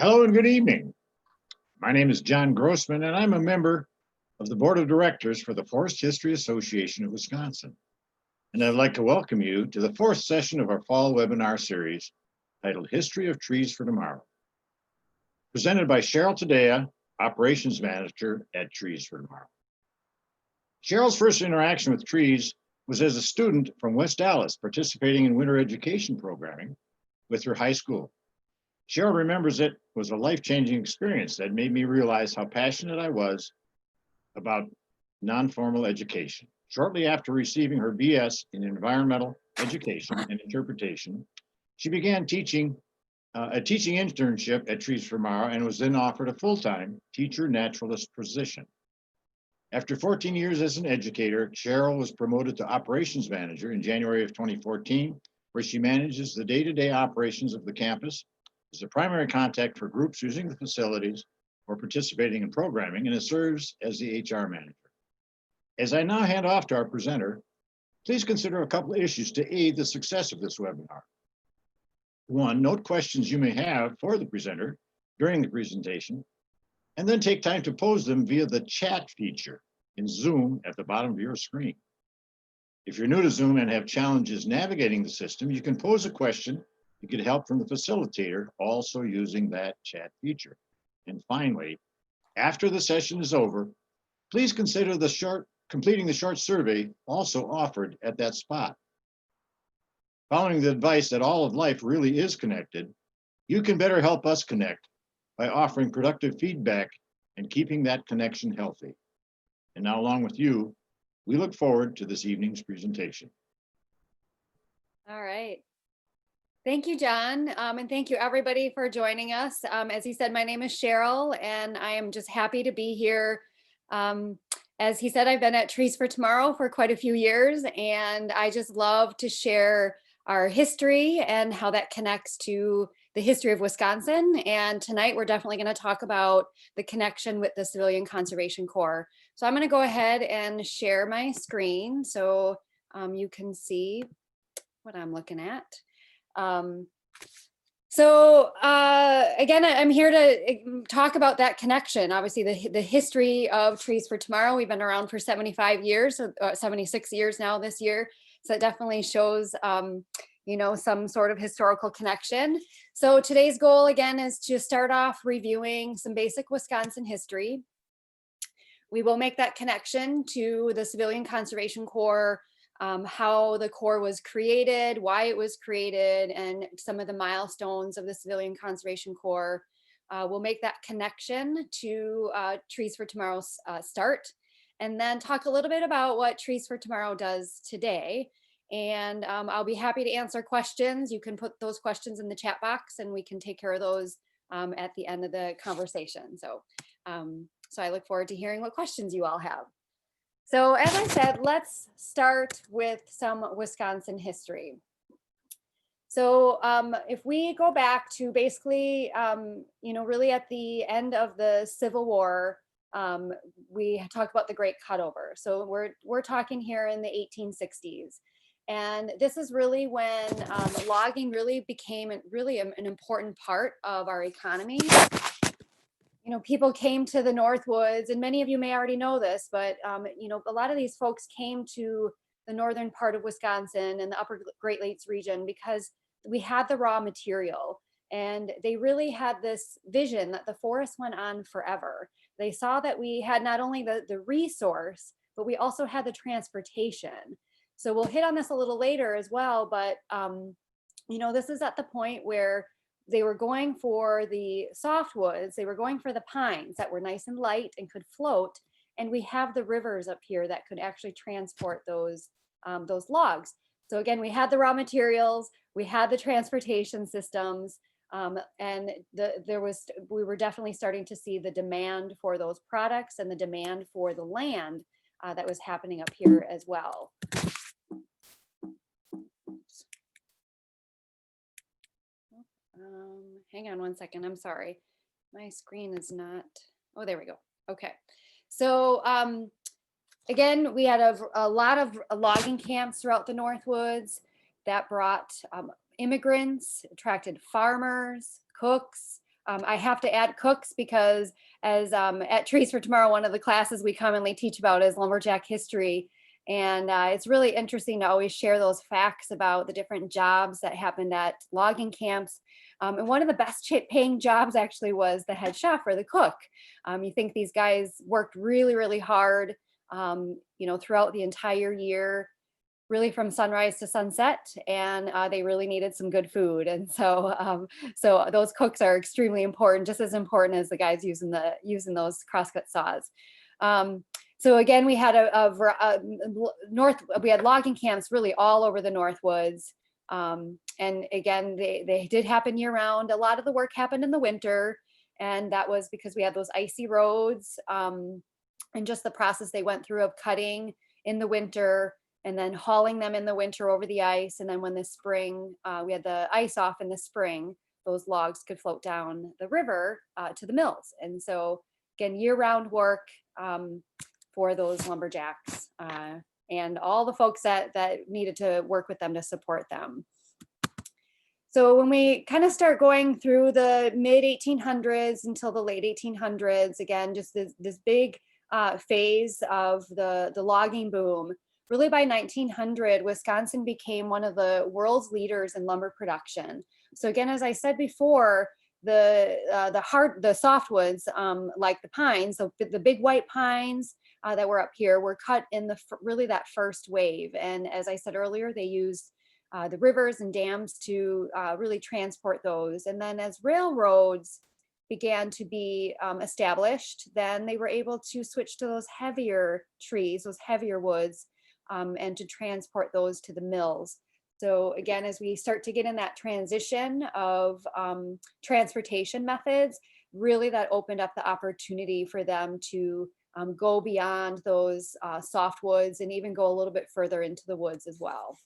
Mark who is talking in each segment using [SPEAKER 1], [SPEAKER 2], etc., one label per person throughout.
[SPEAKER 1] Hello and good evening. My name is John Grossman, and I'm a member of the Board of Directors for the Forest History Association of Wisconsin. And I'd like to welcome you to the fourth session of our fall webinar series titled History of Trees for Tomorrow, presented by Cheryl Tadea, Operations Manager at Trees for Tomorrow. Cheryl's first interaction with trees was as a student from West Dallas, participating in winter education programming with her high school. Cheryl remembers it was a life-changing experience that made me realize how passionate I was about non-formal education. Shortly after receiving her BS in environmental education and interpretation, she began teaching a teaching internship at Trees for Tomorrow and was then offered a full-time teacher naturalist position. After 14 years as an educator, Cheryl was promoted to operations manager in January of 2014, where she manages the day-to-day operations of the campus, is the primary contact for groups using the facilities or participating in programming, and it serves as the HR manager. As I now hand off to our presenter, please consider a couple of issues to aid the success of this webinar. One, note questions you may have for the presenter during the presentation, and then take time to pose them via the chat feature in Zoom at the bottom of your screen. If you're new to Zoom and have challenges navigating the system, you can pose a question. You get help from the facilitator, also using that chat feature. And finally, after the session is over, please consider completing the short survey also offered at that spot. Following the advice that all of life really is connected, you can better help us connect by offering productive feedback and keeping that connection healthy. And now, along with you, we look forward to this evening's presentation.
[SPEAKER 2] All right. Thank you, John, and thank you everybody for joining us. As he said, my name is Cheryl, and I am just happy to be here. As he said, I've been at Trees for Tomorrow for quite a few years, and I just love to share our history and how that connects to the history of Wisconsin. And tonight we're definitely going to talk about the connection with the Civilian Conservation Corps. So I'm going to go ahead and share my screen so you can see what I'm looking at. Again, I'm here to talk about that connection. Obviously, the history of Trees for Tomorrow. We've been around for 75 years, 76 years now this year. So it definitely shows, some sort of historical connection. So today's goal, again, is to start off reviewing some basic Wisconsin history. We will make that connection to the Civilian Conservation Corps, how the Corps was created, why it was created, and some of the milestones of the Civilian Conservation Corps. We'll make that connection to Trees for Tomorrow's start, and then talk a little bit about what Trees for Tomorrow does today. And I'll be happy to answer questions. You can put those questions in the chat box, and we can take care of those at the end of the conversation. So I look forward to hearing what questions you all have. So as I said, let's start with some Wisconsin history. So if we go back to basically, really at the end of the Civil War, we talk about the Great Cutover. So we're talking here in the 1860s. And this is really when logging really became an important part of our economy. People came to the Northwoods, and many of you may already know this, but, a lot of these folks came to the northern part of Wisconsin and the upper Great Lakes region because we had the raw material, and they really had this vision that the forest went on forever. They saw that we had not only the resource, but we also had the transportation. So we'll hit on this a little later as well, but, this is at the point where they were going for the softwoods, they were going for the pines that were nice and light and could float. And we have the rivers up here that could actually transport those logs. So again, we had the raw materials, we had the transportation systems, and we were definitely starting to see the demand for those products and the demand for the land that was happening up here as well. Hang on one second. I'm sorry. My screen is not. Oh, there we go. Okay. So again, we had a lot of logging camps throughout the Northwoods that brought immigrants, attracted farmers, cooks, I have to add cooks because as at Trees for Tomorrow, one of the classes we commonly teach about is lumberjack history. And it's really interesting to always share those facts about the different jobs that happened at logging camps. And one of the best paying jobs actually was the head chef or the cook. You think these guys worked really, really hard, throughout the entire year, really from sunrise to sunset, and they really needed some good food. And so those cooks are extremely important, just as important as the guys using those crosscut saws. So again, we had we had logging camps really all over the Northwoods. And again, they did happen year round. A lot of the work happened in the winter, and that was because we had those icy roads, and just the process they went through of cutting in the winter and then hauling them in the winter over the ice. And then when the spring, we had the ice off in the spring, those logs could float down the river to the mills. And so again, year round work for those lumberjacks and all the folks that needed to work with them to support them. So when we kind of start going through the mid 1800s until the late 1800s, again, just this big phase of the logging boom. Really by 1900, Wisconsin became one of the world's leaders in lumber production. So again, as I said before, the softwoods, like the pines, so the big white pines that were up here were cut in really that first wave. And as I said earlier, they used the rivers and dams to really transport those. And then as railroads began to be established, then they were able to switch to those heavier trees, those heavier woods, and to transport those to the mills. So again, as we start to get in that transition of transportation methods, really that opened up the opportunity for them to go beyond those softwoods and even go a little bit further into the woods as well.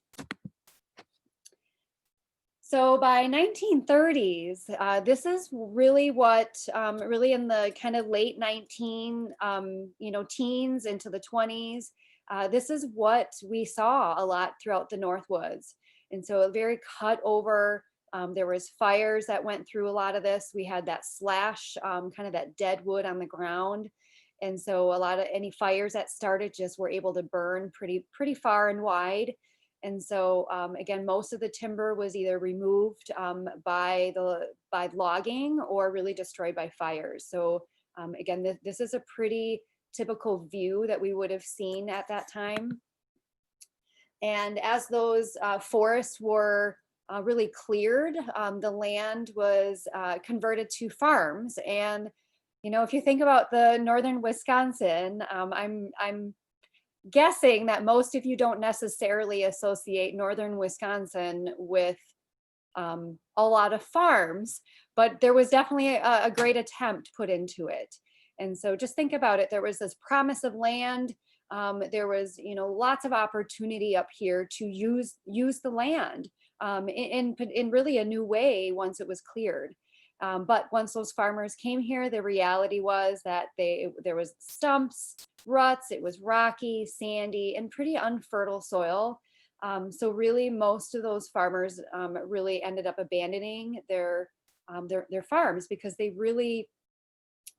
[SPEAKER 2] So by 1930s, this is really what, really in the kind of late teens into the 20s, this is what we saw a lot throughout the Northwoods. And so very cut over, there was fires that went through a lot of this. We had that slash, kind of that dead wood on the ground. And so a lot of any fires that started just were able to burn pretty far and wide. And so again, most of the timber was either removed by logging or really destroyed by fires. So again, this is a pretty typical view that we would have seen at that time. And as those forests were really cleared, the land was converted to farms. And if you think about the northern Wisconsin, I'm guessing that most of you don't necessarily associate northern Wisconsin with a lot of farms, but there was definitely a great attempt put into it. And so just think about it. There was this promise of land. There was, lots of opportunity up here to use the land in really a new way once it was cleared. But once those farmers came here, the reality was that there was stumps, ruts, it was rocky, sandy, and pretty unfertile soil. So really most of those farmers really ended up abandoning their farms because they really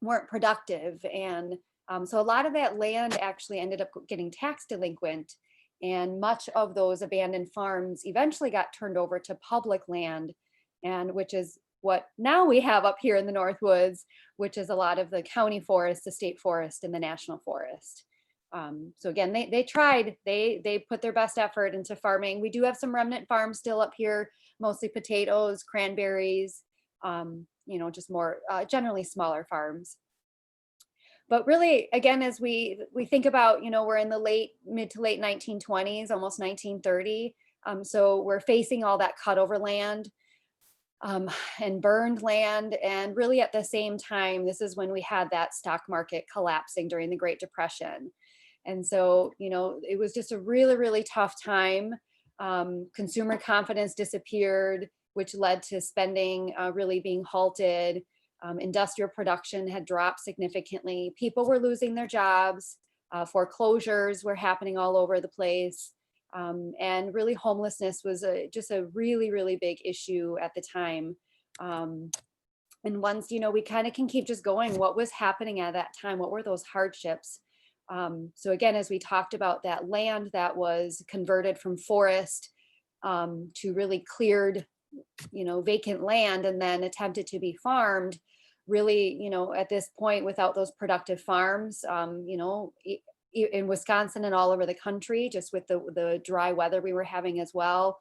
[SPEAKER 2] weren't productive. And so a lot of that land actually ended up getting tax delinquent, and much of those abandoned farms eventually got turned over to public land, and which is what now we have up here in the Northwoods, which is a lot of the county forest, the state forest, and the national forest. So again, they tried, they put their best effort into farming. We do have some remnant farms still up here, mostly potatoes, cranberries, just more generally smaller farms. But really, again, as we think about, we're in the mid to late 1920s, almost 1930. So we're facing all that cutover land and burned land. And really at the same time, this is when we had that stock market collapsing during the Great Depression. And so, it was just a really, really tough time. Consumer confidence disappeared, which led to spending really being halted. Industrial production had dropped significantly. People were losing their jobs. Foreclosures were happening all over the place. And really homelessness was just a really, really big issue at the time. And once, we kind of can keep just going, what was happening at that time? What were those hardships? So again, as we talked about that land that was converted from forest to really cleared, vacant land and then attempted to be farmed, really, at this point, without those productive farms, in Wisconsin and all over the country, just with the dry weather we were having as well.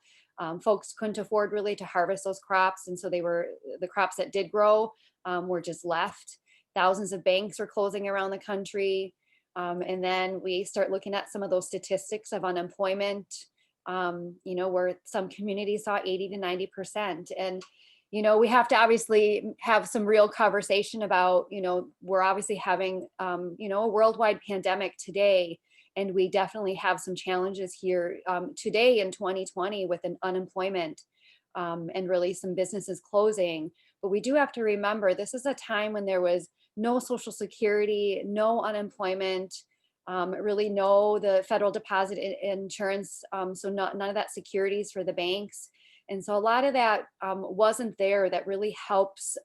[SPEAKER 2] Folks couldn't afford really to harvest those crops. And so the crops that did grow were just left. Thousands of banks were closing around the country. And then we start looking at some of those statistics of unemployment, where some communities saw 80 to 90%. And, we have to obviously have some real conversation about, we're obviously having, a worldwide pandemic today. And we definitely have some challenges here today in 2020 with an unemployment and really some businesses closing. But we do have to remember this is a time when there was no Social Security, no unemployment, really no the federal deposit insurance. So none of that securities for the banks. And so a lot of that wasn't there. That really helps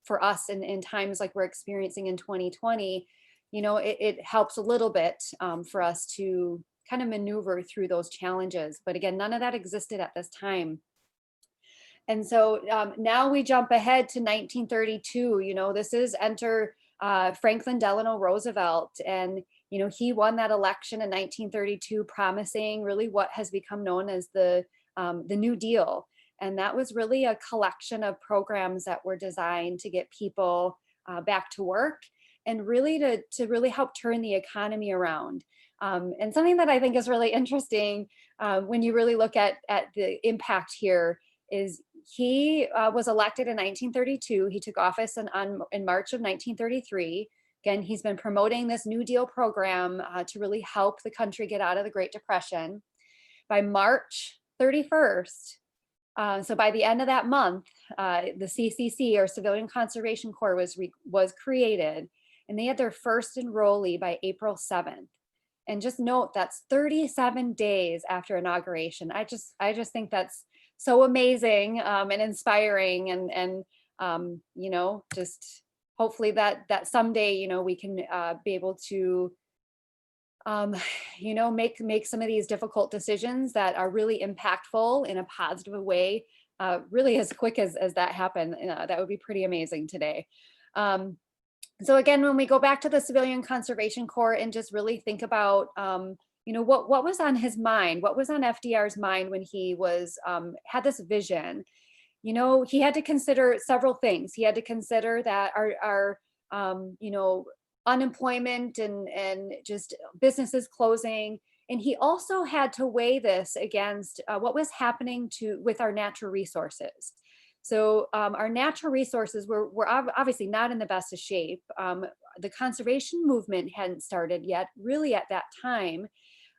[SPEAKER 2] for us in times like we're experiencing in 2020. It helps a little bit for us to kind of maneuver through those challenges. But again, none of that existed at this time. And so now we jump ahead to 1932. This is enter Franklin Delano Roosevelt. And, he won that election in 1932, promising really what has become known as the New Deal. And that was really a collection of programs that were designed to get people back to work and really to really help turn the economy around. And something that I think is really interesting when you really look at the impact here is he was elected in 1932. He took office in March of 1933. Again, he's been promoting this New Deal program to really help the country get out of the Great Depression. By March 31st, so by the end of that month, the CCC, or Civilian Conservation Corps, was created, and they had their first enrollee by April 7th. And just note that's 37 days after inauguration. I just think that's so amazing and inspiring, and just hopefully that someday we can be able to make some of these difficult decisions that are really impactful in a positive way, really as quick as that happened. That would be pretty amazing today. So again, when we go back to the Civilian Conservation Corps and just really think about, what was on his mind, what was on FDR's mind when he was had this vision. He had to consider several things. He had to consider that our unemployment and just businesses closing. And he also had to weigh this against what was happening with our natural resources. So our natural resources were obviously not in the best of shape. The conservation movement hadn't started yet, really at that time.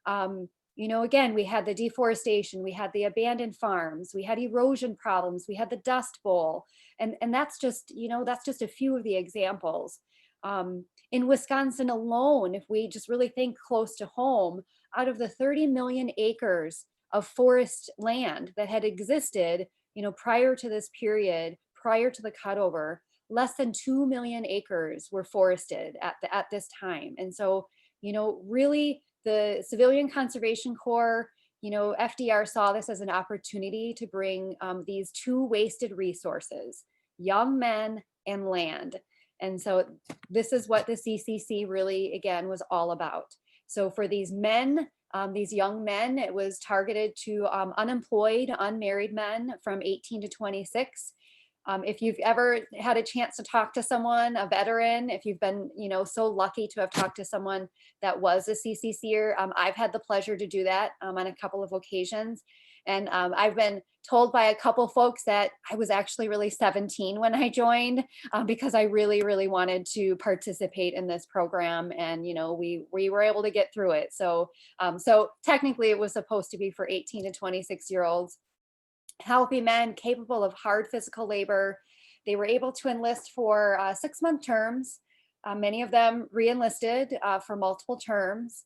[SPEAKER 2] Again, we had the deforestation, we had the abandoned farms, we had erosion problems, we had the Dust Bowl, and that's just a few of the examples. In Wisconsin alone, if we just really think close to home, out of the 30 million acres of forest land that had existed, prior to this period, prior to the cutover, less than 2 million acres were forested at this time. And so, really the Civilian Conservation Corps, FDR saw this as an opportunity to bring these two wasted resources, young men and land. And so this is what the CCC really, again, was all about. So for these men, these young men, it was targeted to unemployed, unmarried men from 18 to 26. If you've ever had a chance to talk to someone, a veteran, if you've been, so lucky to have talked to someone that was a CCCer, I've had the pleasure to do that on a couple of occasions. And I've been told by a couple folks that I was actually really 17 when I joined because I really, really wanted to participate in this program. And, we were able to get through it. So technically it was supposed to be for 18 to 26-year-olds. Healthy men capable of hard physical labor. They were able to enlist for 6-month terms. Many of them re-enlisted for multiple terms.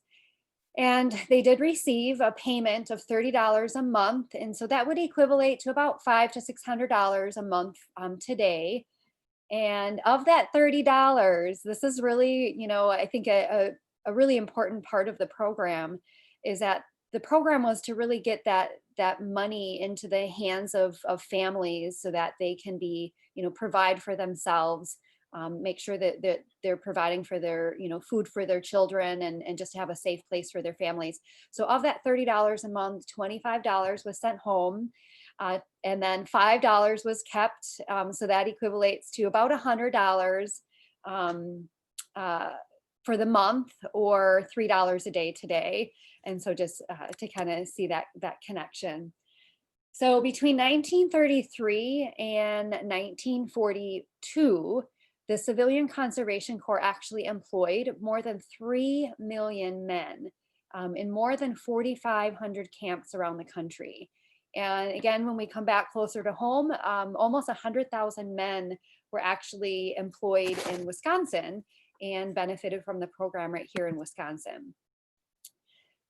[SPEAKER 2] And they did receive a payment of $30 a month. And so that would equivalent to about $500 to $600 a month today. And of that $30, this is really, I think a really important part of the program is that the program was to really get that money into the hands of families so that they can be, provide for themselves, make sure that they're providing for their, food for their children and just to have a safe place for their families. So of that $30 a month, $25 was sent home. And then $5 was kept. So that equivalates to about $100 um, uh, for the month, or $3 a day today. And so just to kind of see that connection. So between 1933 and 1942, the Civilian Conservation Corps actually employed more than 3 million men in more than 4,500 camps around the country. And again, when we come back closer to home, almost 100,000 men were actually employed in Wisconsin and benefited from the program right here in Wisconsin.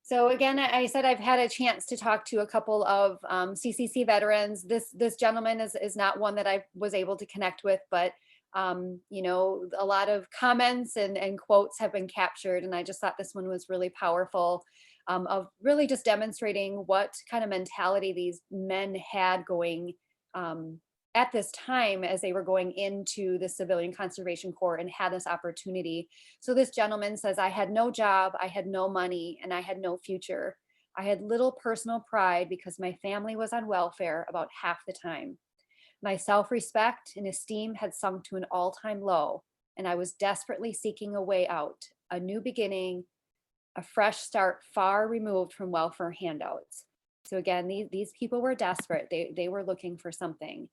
[SPEAKER 2] So again, I said I've had a chance to talk to a couple of CCC veterans. This gentleman is not one that I was able to connect with, but a lot of comments and quotes have been captured, and I just thought this one was really powerful, of really just demonstrating what kind of mentality these men had going at this time as they were going into the Civilian Conservation Corps and had this opportunity. So this gentleman says, "I had no job, I had no money, and I had no future. I had little personal pride because my family was on welfare about half the time. My self-respect and esteem had sunk to an all-time low, and I was desperately seeking a way out, a new beginning, a fresh start far removed from welfare handouts." So again, these people were desperate. They were looking for something.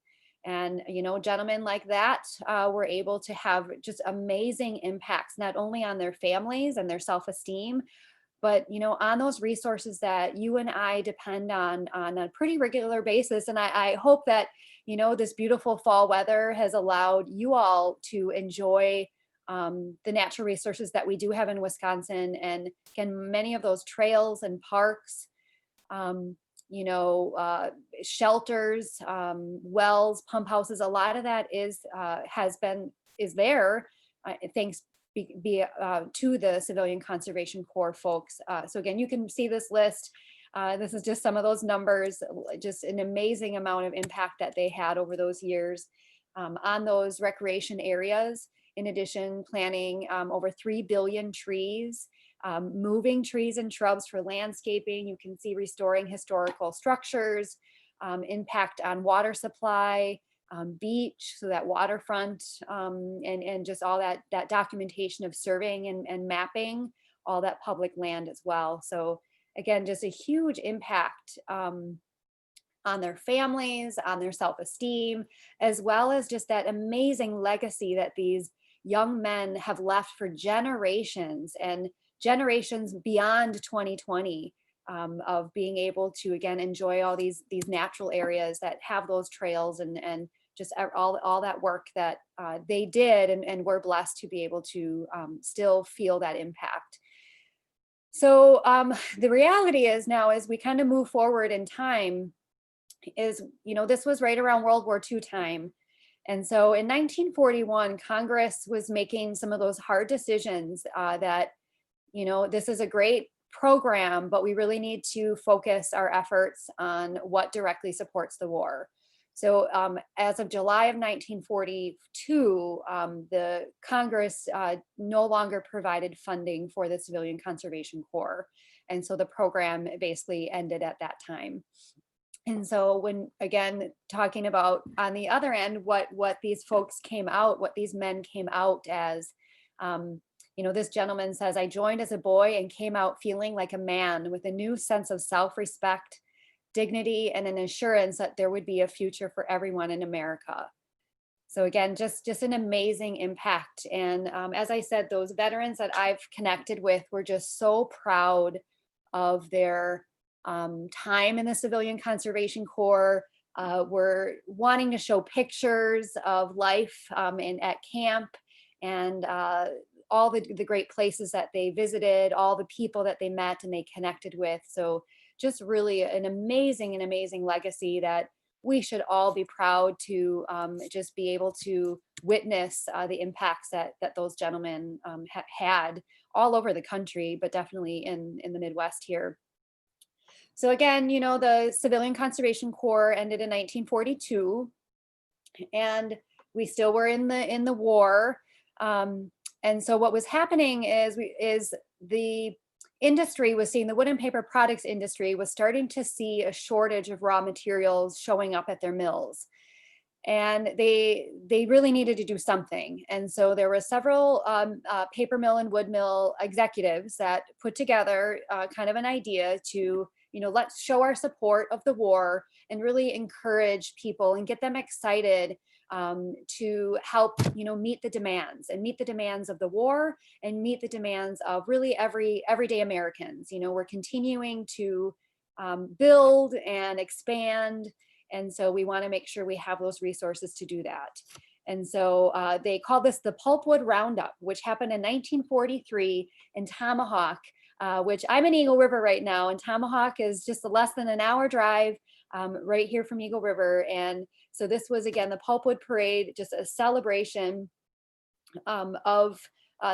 [SPEAKER 2] And, gentlemen like that were able to have just amazing impacts, not only on their families and their self-esteem, but, on those resources that you and I depend on a pretty regular basis. And I hope that, this beautiful fall weather has allowed you all to enjoy the natural resources that we do have in Wisconsin. And again, many of those trails and parks, um, shelters, wells, pump houses, a lot of that is there, thanks to the Civilian Conservation Corps folks. So again, you can see this list. This is just some of those numbers, just an amazing amount of impact that they had over those years on those recreation areas. In addition, planting over 3 billion trees, moving trees and shrubs for landscaping. You can see restoring historical structures, impact on water supply, beach, so that waterfront, and just all that documentation of surveying and mapping all that public land as well. So again, just a huge impact on their families, on their self-esteem, as well as just that amazing legacy that these young men have left for generations and generations beyond 2020, of being able to again enjoy all these natural areas that have those trails and just all that work that they did, and we're blessed to be able to still feel that impact. So the reality is now, as we kind of move forward in time, is, this was right around World War II time. And so in 1941, Congress was making some of those hard decisions that, this is a great program, but we really need to focus our efforts on what directly supports the war. So as of July of 1942, the Congress no longer provided funding for the Civilian Conservation Corps. And so the program basically ended at that time. And so when, again, talking about on the other end, what these folks came out, what these men came out as, this gentleman says, "I joined as a boy and came out feeling like a man with a new sense of self-respect, dignity, and an assurance that there would be a future for everyone in America." So again, just an amazing impact. And as I said, those veterans that I've connected with were just so proud of their time in the Civilian Conservation Corps, were wanting to show pictures of life at camp, and all the great places that they visited, all the people that they met and they connected with. So just really an amazing legacy that we should all be proud to just be able to witness the impacts that those gentlemen had all over the country, but definitely in the Midwest here. So again, the Civilian Conservation Corps ended in 1942, and we still were in the war. And so what was happening is the industry was seeing, the wood and paper products industry was starting to see a shortage of raw materials showing up at their mills. And they really needed to do something. And so there were several paper mill and wood mill executives that put together kind of an idea to, let's show our support of the war and really encourage people and get them excited to help, meet the demands of the war and meet the demands of really everyday Americans. We're continuing to build and expand. And so we want to make sure we have those resources to do that. And so they call this the Pulpwood Roundup, which happened in 1943 in Tomahawk, which I'm in Eagle River right now. And Tomahawk is just less than an hour drive right here from Eagle River. And so this was, again, the Pulpwood Parade, just a celebration of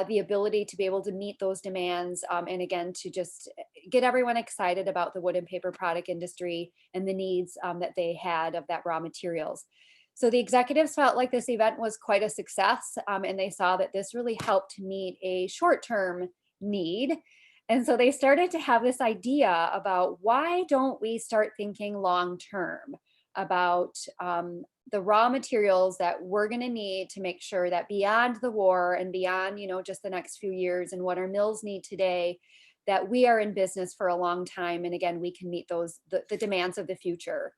[SPEAKER 2] the ability to be able to meet those demands, and again, to just get everyone excited about the wood and paper product industry and the needs that they had of that raw materials. So the executives felt like this event was quite a success, and they saw that this really helped meet a short-term need. And so they started to have this idea about, why don't we start thinking long-term about the raw materials that we're going to need to make sure that beyond the war and beyond, just the next few years and what our mills need today, that we are in business for a long time. And again, we can meet the demands of the future.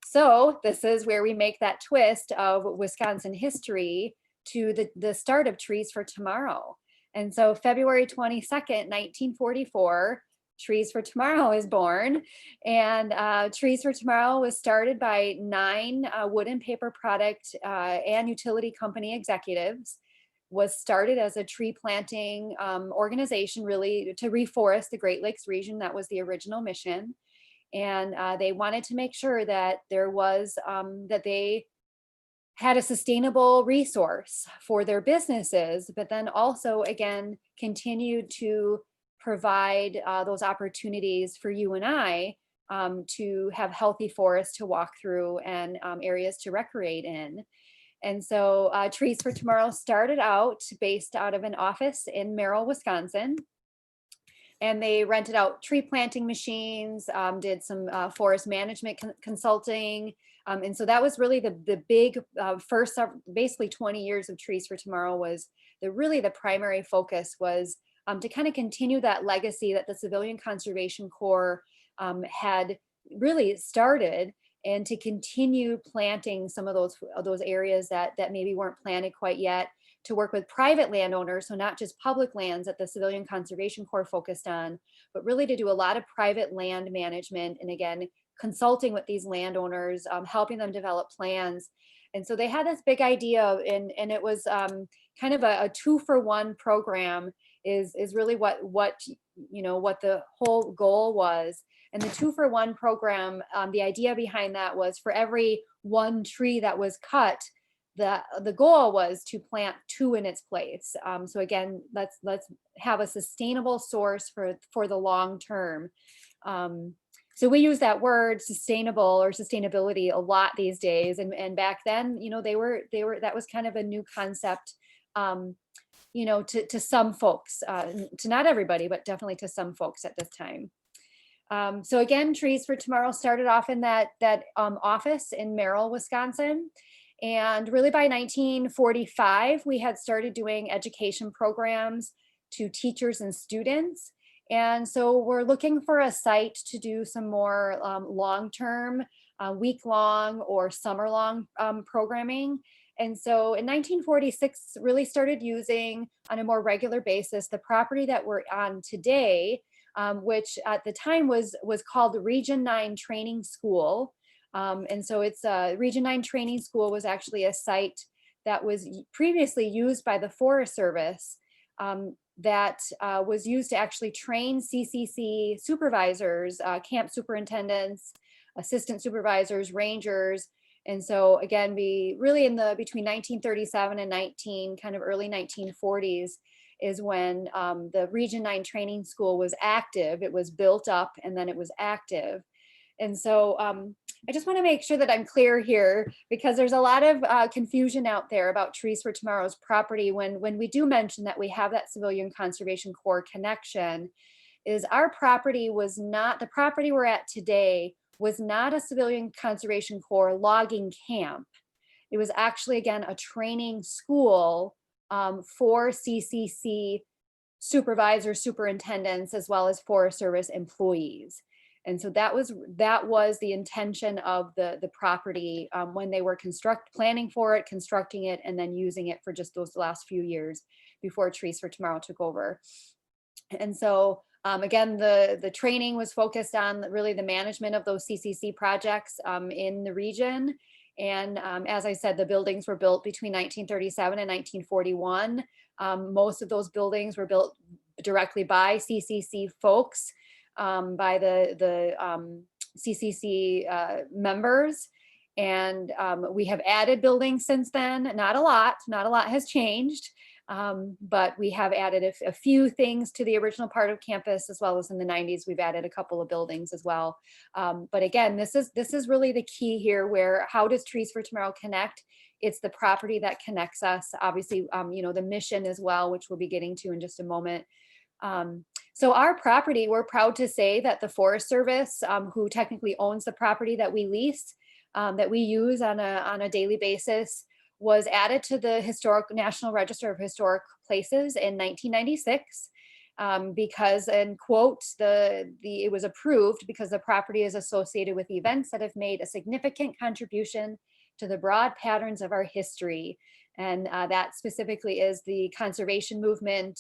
[SPEAKER 2] So this is where we make that twist of Wisconsin history to the start of Trees for Tomorrow. And so February 22nd, 1944, Trees for Tomorrow is born. And Trees for Tomorrow was started by 9 wood and paper product and utility company executives. Was started as a tree planting organization, really to reforest the Great Lakes region. That was the original mission. And they wanted to make sure that there was, that they had a sustainable resource for their businesses, but then also, again, continued to provide those opportunities for you and I to have healthy forests to walk through and areas to recreate in. And so Trees for Tomorrow started out based out of an office in Merrill, Wisconsin. And they rented out tree planting machines, did some forest management consulting. And so that was really the big first, basically 20 years of Trees for Tomorrow was the primary focus was to kind of continue that legacy that the Civilian Conservation Corps had really started, and to continue planting some of those areas that maybe weren't planted quite yet, to work with private landowners, so not just public lands that the Civilian Conservation Corps focused on, but really to do a lot of private land management, and again, consulting with these landowners, helping them develop plans. And so they had this big idea, and it was kind of a 2-for-1 program is really what the whole goal was. And the 2-for-1 program, the idea behind that was, for every one tree that was cut, the goal was to plant 2 in its place. So again, let's have a sustainable source for the long term. So we use that word sustainable or sustainability a lot these days, and back then, they were that was kind of a new concept, to some folks, to not everybody, but definitely to some folks at this time. So again, Trees for Tomorrow started off in that office in Merrill, Wisconsin. And really by 1945, we had started doing education programs to teachers and students. And so we're looking for a site to do some more long-term, week-long or summer-long programming. And so in 1946, really started using on a more regular basis the property that we're on today, which at the time was called the Region 9 Training School. And so it's Region 9 Training School was actually a site that was previously used by the Forest Service, that was used to actually train CCC supervisors, camp superintendents, assistant supervisors, rangers. And so again, we really between 1937 and early 1940s is when the Region 9 training school was active. It was built up and then it was active. And so I just want to make sure that I'm clear here, because there's a lot of confusion out there about Trees for Tomorrow's property. When we do mention that we have that Civilian Conservation Corps connection, is our property was not, the property we're at today was not a Civilian Conservation Corps logging camp. It was actually, again, a training school for CCC supervisors, superintendents, as well as Forest Service employees. And so that was the intention of the property when they were planning for it, constructing it, and then using it for just those last few years before Trees for Tomorrow took over. And so again, the training was focused on really the management of those CCC projects in the region. And as I said, the buildings were built between 1937 and 1941. Most of those buildings were built directly by CCC folks, by the CCC members. And we have added buildings since then. Not a lot has changed. But we have added a few things to the original part of campus, as well as in the 90s, we've added a couple of buildings as well. But again, this is really the key here, where how does Trees for Tomorrow connect? It's the property that connects us. Obviously, the mission as well, which we'll be getting to in just a moment. So our property, we're proud to say that the Forest Service, who technically owns the property that we lease, that we use on a daily basis, was added to the National Register of Historic Places in 1996 because, and quote, it was approved because the property is associated with events that have made a significant contribution to the broad patterns of our history. And that specifically is the conservation movement,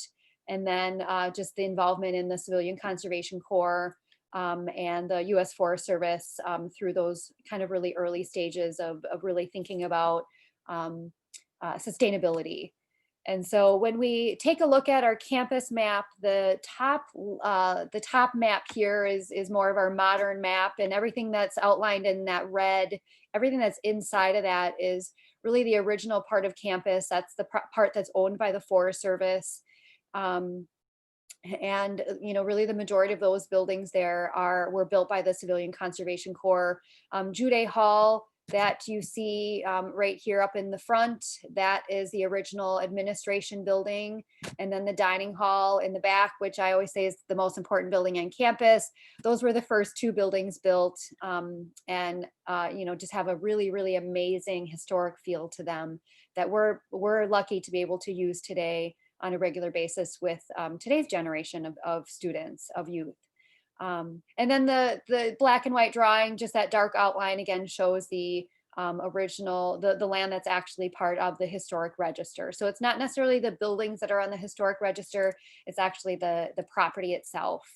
[SPEAKER 2] and then just the involvement in the Civilian Conservation Corps and the U.S. Forest Service through those kind of really early stages of really thinking about sustainability. And so when we take a look at our campus map, the top map here is more of our modern map, and everything that's outlined in that red, everything that's inside of that is really the original part of campus. That's the part that's owned by the Forest Service. And really the majority of those buildings there were built by the Civilian Conservation Corps. Jude Hall, that you see right here up in the front, that is the original administration building. And then the dining hall in the back, which I always say is the most important building on campus. Those were the first two buildings built, and just have a really, really amazing historic feel to them that we're lucky to be able to use today on a regular basis with today's generation of students, of youth. And then the black and white drawing, just that dark outline again shows the original, the land that's actually part of the historic register. So it's not necessarily the buildings that are on the historic register, it's actually the property itself,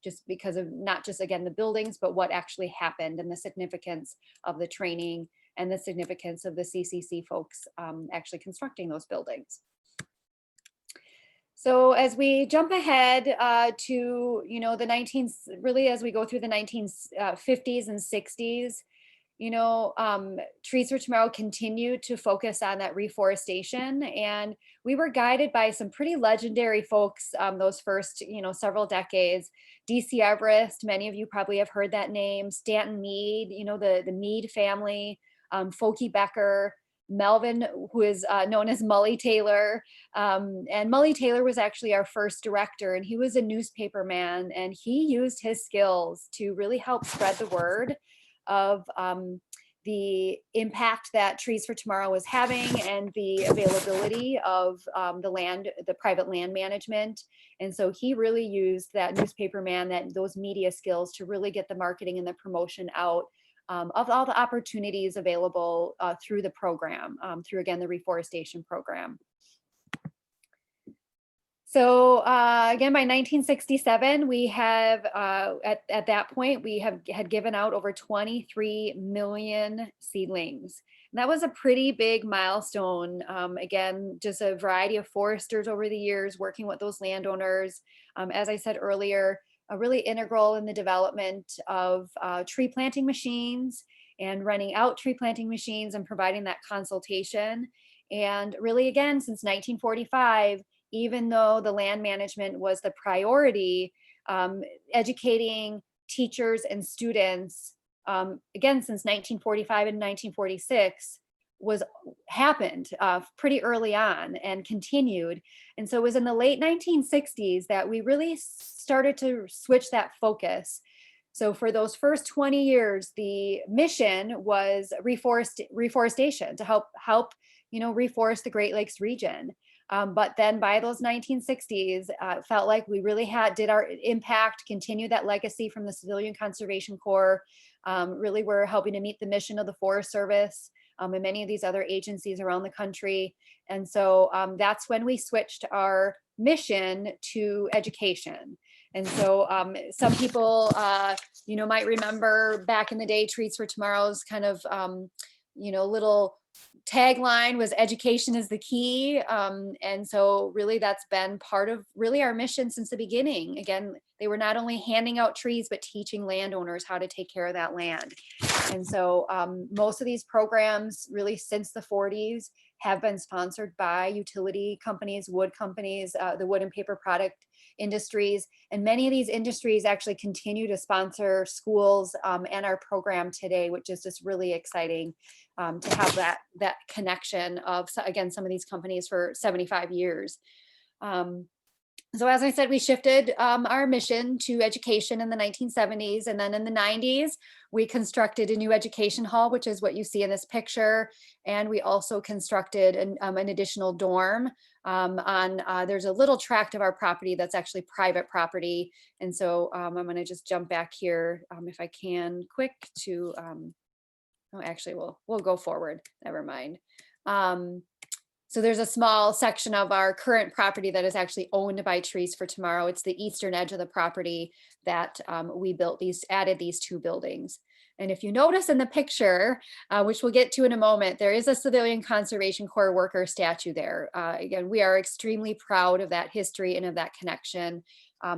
[SPEAKER 2] just because of not just, again, the buildings, but what actually happened and the significance of the training and the significance of the CCC folks actually constructing those buildings. So as we jump ahead to, really as we go through the 1950s and 60s, Trees for Tomorrow continued to focus on that reforestation. And we were guided by some pretty legendary folks those first, several decades. D.C. Everest, many of you probably have heard that name. Stanton Meade, the Meade family, Folke Becker, Melvin, who is known as Mully Taylor. And Mully Taylor was actually our first director, and he was a newspaper man, and he used his skills to really help spread the word of the impact that Trees for Tomorrow was having and the availability of the private land management. And so he really used that newspaper man, those media skills to really get the marketing and the promotion out of all the opportunities available through the program, through, again, the reforestation program. So again, by 1967, we have, at that point, we had given out over 23 million seedlings. And that was a pretty big milestone. Again, just a variety of foresters over the years working with those landowners. As I said earlier, really integral in the development of tree planting machines and renting out tree planting machines and providing that consultation. And really, again, since 1945, even though the land management was the priority, educating teachers and students, again, since 1945 and 1946, was happened pretty early on and continued. And so it was in the late 1960s that we really started to switch that focus. So for those first 20 years, the mission was reforestation to help reforest the Great Lakes region. But then by those 1960s, felt like we really did our impact, continue that legacy from the Civilian Conservation Corps. Really, we're helping to meet the mission of the Forest Service and many of these other agencies around the country. And so that's when we switched our mission to education. And so some people, might remember back in the day, Trees for Tomorrow's kind of, little tagline was education is the key. And so really that's been part of really our mission since the beginning. Again, they were not only handing out trees, but teaching landowners how to take care of that land. And so most of these programs really since the 40s have been sponsored by utility companies, wood companies, the wood and paper product industries. And many of these industries actually continue to sponsor schools and our program today, which is just really exciting to have that connection of, again, some of these companies for 75 years. So as I said, we shifted our mission to education in the 1970s, and then in the 90s, we constructed a new education hall, which is what you see in this picture. And we also constructed an additional dorm there's a little tract of our property that's actually private property. And so I'm gonna just jump back here if I can quick to, oh, actually we'll go forward, never mind. So there's a small section of our current property that is actually owned by Trees for Tomorrow. It's the eastern edge of the property that we added these two buildings. And if you notice in the picture, which we'll get to in a moment, there is a Civilian Conservation Corps worker statue there. Again, we are extremely proud of that history and of that connection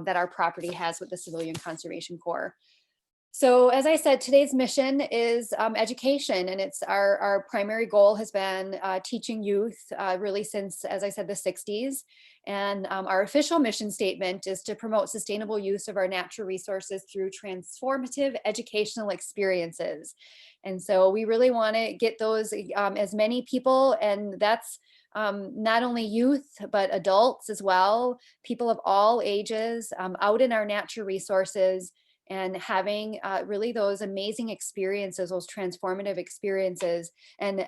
[SPEAKER 2] that our property has with the Civilian Conservation Corps. So as I said, today's mission is education, and it's our primary goal has been teaching youth really since, as I said, the 60s. And our official mission statement is to promote sustainable use of our natural resources through transformative educational experiences. And so we really want to get those as many people, and that's not only youth, but adults as well, people of all ages out in our natural resources, and having really those amazing experiences, those transformative experiences. And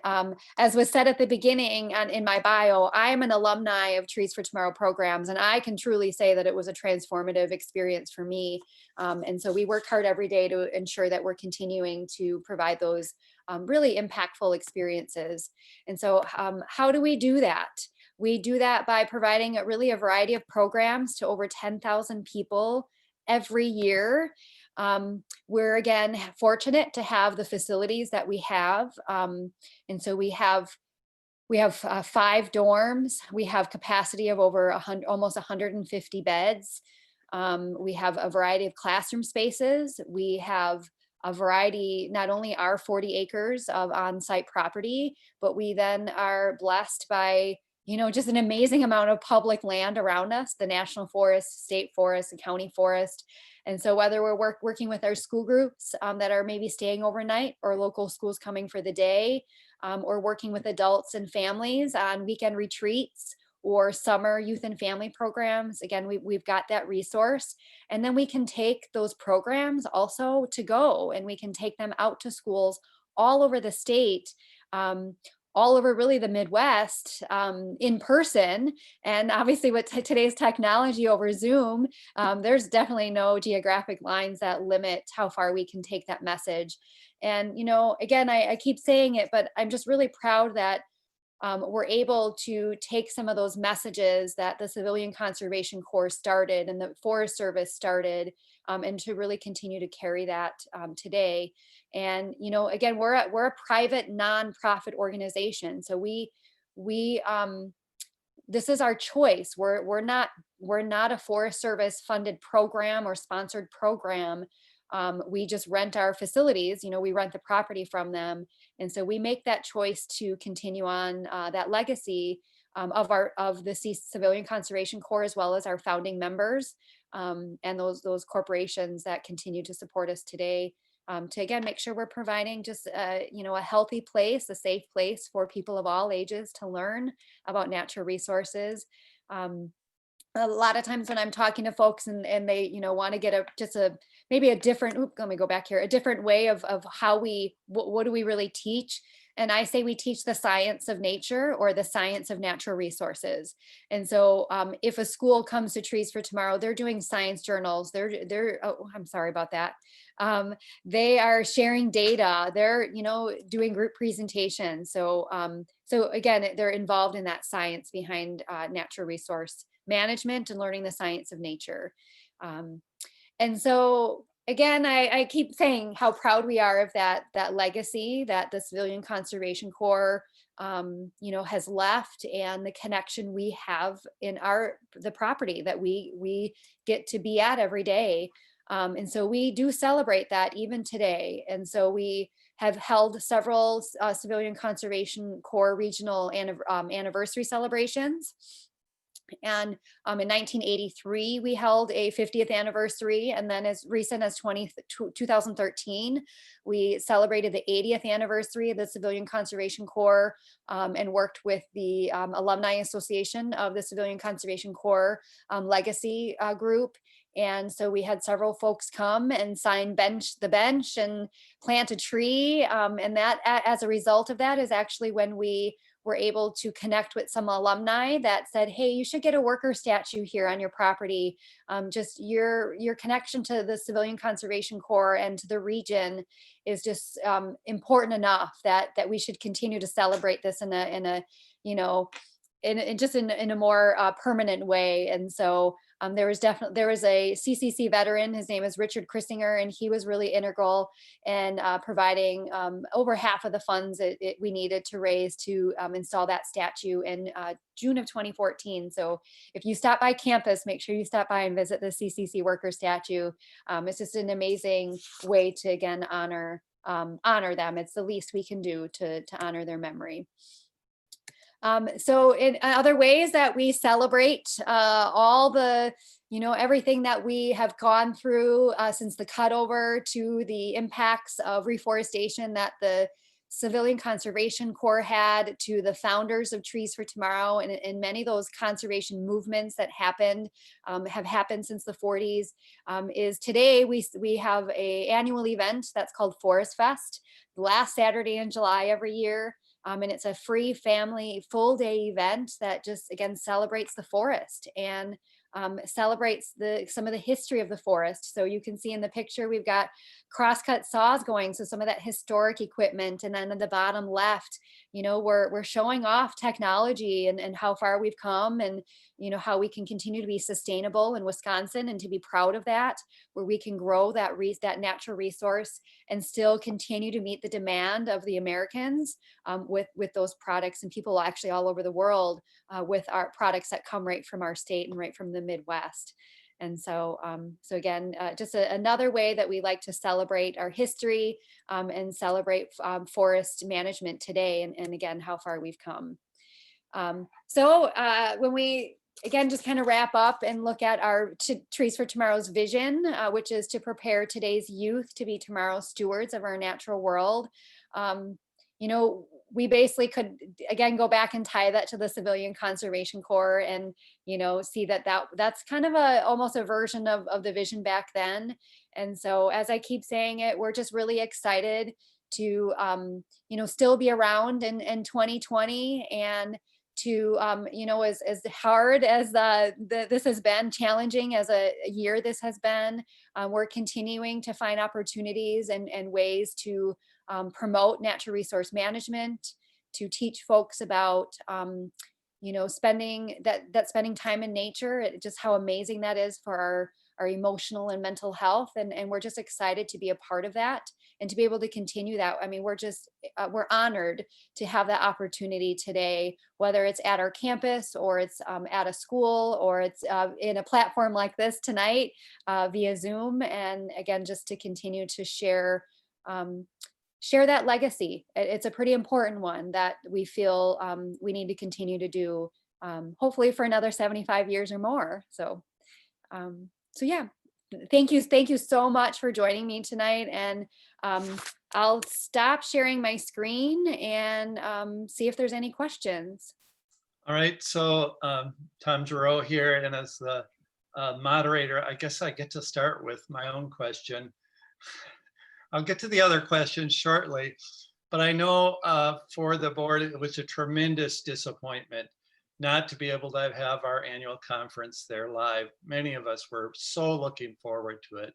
[SPEAKER 2] as was said at the beginning in my bio, I am an alumni of Trees for Tomorrow programs, and I can truly say that it was a transformative experience for me. And so we work hard every day to ensure that we're continuing to provide those really impactful experiences. And so how do we do that? We do that by providing really a variety of programs to over 10,000 people every year. We're again fortunate to have the facilities that we have. And so we have 5 dorms. We have capacity of over almost 150 beds. We have a variety of classroom spaces. We have a variety, not only our 40 acres of on-site property, but we then are blessed by just an amazing amount of public land around us, the national forest, state forest, and county forest. And so whether we're working with our school groups that are maybe staying overnight, or local schools coming for the day, or working with adults and families on weekend retreats or summer youth and family programs, again, we've got that resource. And then we can take those programs also to go, and we can take them out to schools all over the state, all over really the Midwest in person. And obviously with today's technology over Zoom, there's definitely no geographic lines that limit how far we can take that message. And, again, I keep saying it, but I'm just really proud that we're able to take some of those messages that the Civilian Conservation Corps started and the Forest Service started, and to really continue to carry that today. And again, we're a private nonprofit organization, so we this is our choice. We're we're not a Forest Service funded program or sponsored program. We just rent our facilities, we rent the property from them. And so we make that choice to continue on that legacy of the Civilian Conservation Corps, as well as our founding members, and those corporations that continue to support us today, to again make sure we're providing just a healthy place, a safe place for people of all ages to learn about natural resources. A lot of times when I'm talking to folks and they, want to get maybe a different, let me go back here, a different way of how what do we really teach? And I say we teach the science of nature, or the science of natural resources. And so if a school comes to Trees for Tomorrow, they're doing science journals. Oh, I'm sorry about that. They are sharing data. They're, doing group presentations. So again, they're involved in that science behind natural resource management and learning the science of nature. And so again, I keep saying how proud we are of that legacy that the Civilian Conservation Corps has left, and the connection we have in the property that we get to be at every day. And so we do celebrate that even today. And so we have held several Civilian Conservation Corps regional anniversary celebrations. And in 1983, we held a 50th anniversary. And then as recent as 2013, we celebrated the 80th anniversary of the Civilian Conservation Corps, and worked with the Alumni Association of the Civilian Conservation Corps legacy group. And so we had several folks come and sign the bench and plant a tree. And that, as a result of that, is actually when we were able to connect with some alumni that said, hey, you should get a worker statue here on your property. Just your connection to the Civilian Conservation Corps and to the region is just important enough that we should continue to celebrate this in a more permanent way. And so there was a CCC veteran. His name is Richard Chrissinger, and he was really integral in providing over half of the funds we needed to raise to install that statue in June of 2014. So if you stop by campus, make sure you stop by and visit the CCC worker statue. It's just an amazing way to, again, honor them. It's the least we can do to honor their memory. So in other ways that we celebrate all the, everything that we have gone through since the cutover to the impacts of reforestation that the Civilian Conservation Corps had to the founders of Trees for Tomorrow, and many of those conservation movements that have happened since the 40s, is today we have an annual event that's called Forest Fest, the last Saturday in July every year. And it's a free family full day event that just, again, celebrates the forest and celebrates some of the history of the forest. So you can see in the picture, we've got crosscut saws going. So some of that historic equipment. And then at the bottom left, we're showing off technology and how far we've come, and, how we can continue to be sustainable in Wisconsin and to be proud of that, where we can grow that natural resource and still continue to meet the demand of the Americans with those products, and people actually all over the world with our products that come right from our state and right from the Midwest. And so, again, just another way that we like to celebrate our history and celebrate forest management today, and again, how far we've come. So when we, again, just kind of wrap up and look at our Trees for Tomorrow's vision, which is to prepare today's youth to be tomorrow's stewards of our natural world. We basically could, again, go back and tie that to the Civilian Conservation Corps and, see that's kind of almost a version of the vision back then. And so, as I keep saying it, we're just really excited to, still be around in 2020, and to, as hard as this has been, challenging as a year this has been, we're continuing to find opportunities and ways to promote natural resource management, to teach folks about, spending time in nature, just how amazing that is for our emotional and mental health. And we're just excited to be a part of that and to be able to continue that. I mean, we're honored to have that opportunity today, whether it's at our campus or it's at a school or it's in a platform like this tonight via Zoom. And again, just to continue to share that legacy. It's a pretty important one that we feel we need to continue to do, hopefully for another 75 years or more. So yeah, thank you so much for joining me tonight. And I'll stop sharing my screen and see if there's any questions.
[SPEAKER 3] All right, so Tom Giroux here, and as the moderator, I guess I get to start with my own question. I'll get to the other questions shortly, but I know for the board, it was a tremendous disappointment not to be able to have our annual conference there live. Many of us were so looking forward to it.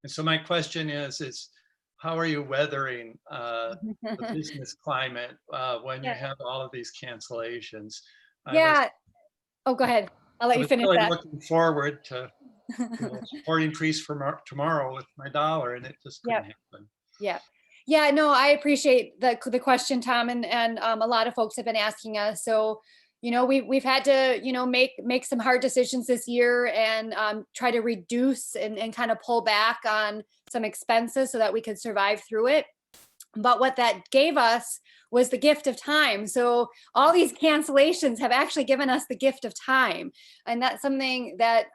[SPEAKER 3] And so my question is how are you weathering the business climate when you have all of these cancellations?
[SPEAKER 2] Yeah. Oh, go ahead. I'll let you finish
[SPEAKER 3] really
[SPEAKER 2] that.
[SPEAKER 3] Looking forward to supporting Trees for Tomorrow with my dollar, and it just couldn't happen.
[SPEAKER 2] Yeah, no, I appreciate the question, Tom, and a lot of folks have been asking us. So, we've had to, make some hard decisions this year and try to reduce and kind of pull back on some expenses so that we could survive through it. But what that gave us was the gift of time. So all these cancellations have actually given us the gift of time. And that's something that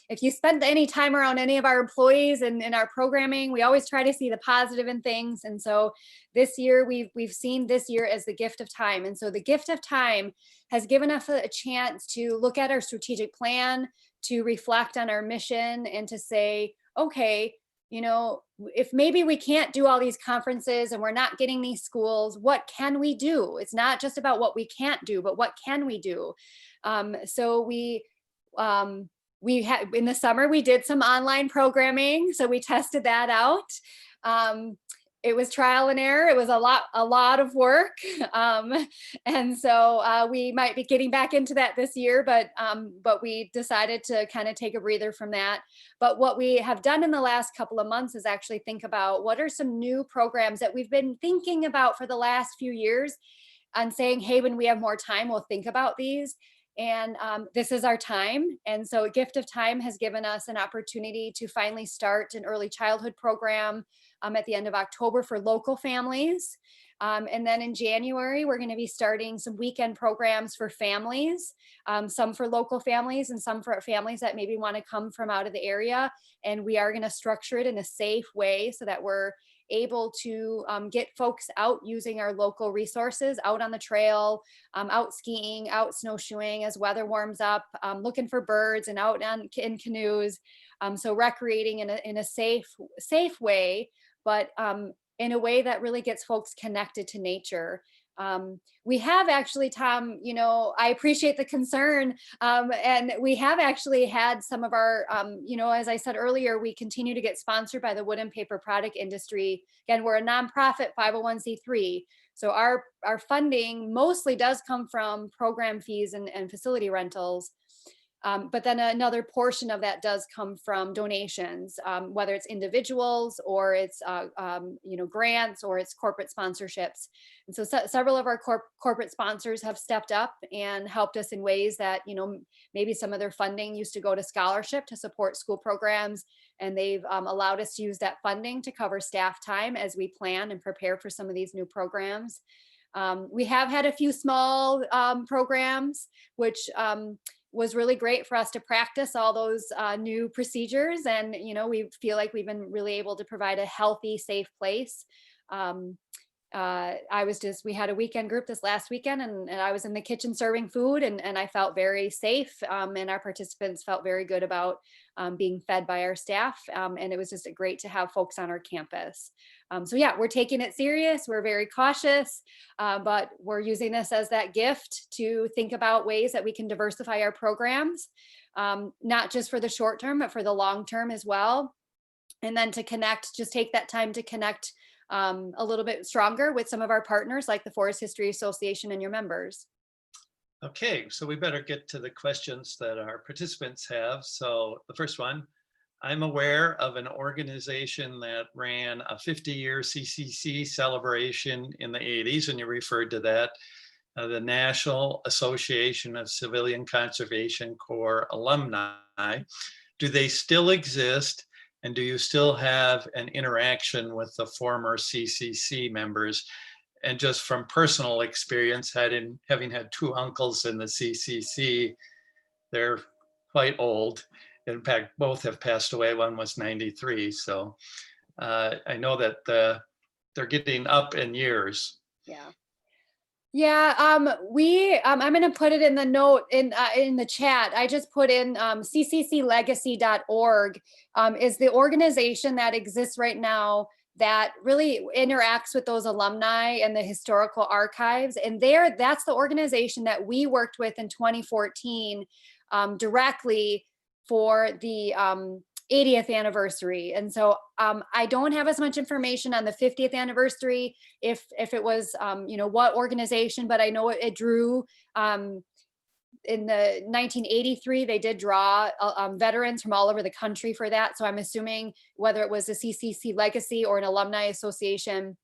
[SPEAKER 2] if you spend any time around any of our employees and in our programming, we always try to see the positive in things. And so this year, we've seen this year as the gift of time. And so the gift of time has given us a chance to look at our strategic plan, to reflect on our mission, and to say, okay, if maybe we can't do all these conferences and we're not getting these schools, what can we do? It's not just about what we can't do, but what can we do? So we had in the summer, we did some online programming. So we tested that out. It was trial and error. It was a lot of work. And so we might be getting back into that this year, but we decided to kind of take a breather from that. But what we have done in the last couple of months is actually think about what are some new programs that we've been thinking about for the last few years and saying, hey, when we have more time, we'll think about these. And this is our time. And so a gift of time has given us an opportunity to finally start an early childhood program at the end of October for local families. And then in January, we're going to be starting some weekend programs for families, some for local families and some for families that maybe want to come from out of the area. And we are going to structure it in a safe way so that we're able to get folks out using our local resources, out on the trail, out skiing, out snowshoeing as weather warms up, looking for birds and out in canoes. So recreating in a safe way, but in a way that really gets folks connected to nature. We have actually, Tom, I appreciate the concern. And we have actually had some of our, as I said earlier, we continue to get sponsored by the wood and paper product industry. Again, we're a nonprofit 501c3. So our funding mostly does come from program fees and facility rentals. But then another portion of that does come from donations, whether it's individuals or it's grants or it's corporate sponsorships. And so several of our corporate sponsors have stepped up and helped us in ways that maybe some of their funding used to go to scholarship to support school programs, and they've allowed us to use that funding to cover staff time as we plan and prepare for some of these new programs. We have had a few small programs, which was really great for us to practice all those new procedures. And, we feel like we've been really able to provide a healthy, safe place. We had a weekend group this last weekend and I was in the kitchen serving food and I felt very safe. And our participants felt very good about being fed by our staff. And it was just great to have folks on our campus. So yeah, we're taking it serious. We're very cautious, but we're using this as that gift to think about ways that we can diversify our programs, not just for the short term, but for the long term as well. And then to connect, just take that time to connect a little bit stronger with some of our partners like the Forest History Association and your members.
[SPEAKER 3] Okay, so we better get to the questions that our participants have. So the first one, I'm aware of an organization that ran a 50-year CCC celebration in the 80s, and you referred to that, the National Association of Civilian Conservation Corps Alumni. Do they still exist? And do you still have an interaction with the former CCC members? And just from personal experience, having had two uncles in the CCC, they're quite old. In fact, both have passed away. One was 93. So I know that they're getting up in years.
[SPEAKER 2] Yeah. Yeah, I'm going to put it in the note in the chat. I just put in ccclegacy.org is the organization that exists right now that really interacts with those alumni and the historical archives. And that's the organization that we worked with in 2014 directly for the 80th anniversary. And so I don't have as much information on the 50th anniversary, if it was, what organization, but I know it drew, in the 1983, they did draw veterans from all over the country for that. So I'm assuming whether it was a CCC Legacy or an alumni association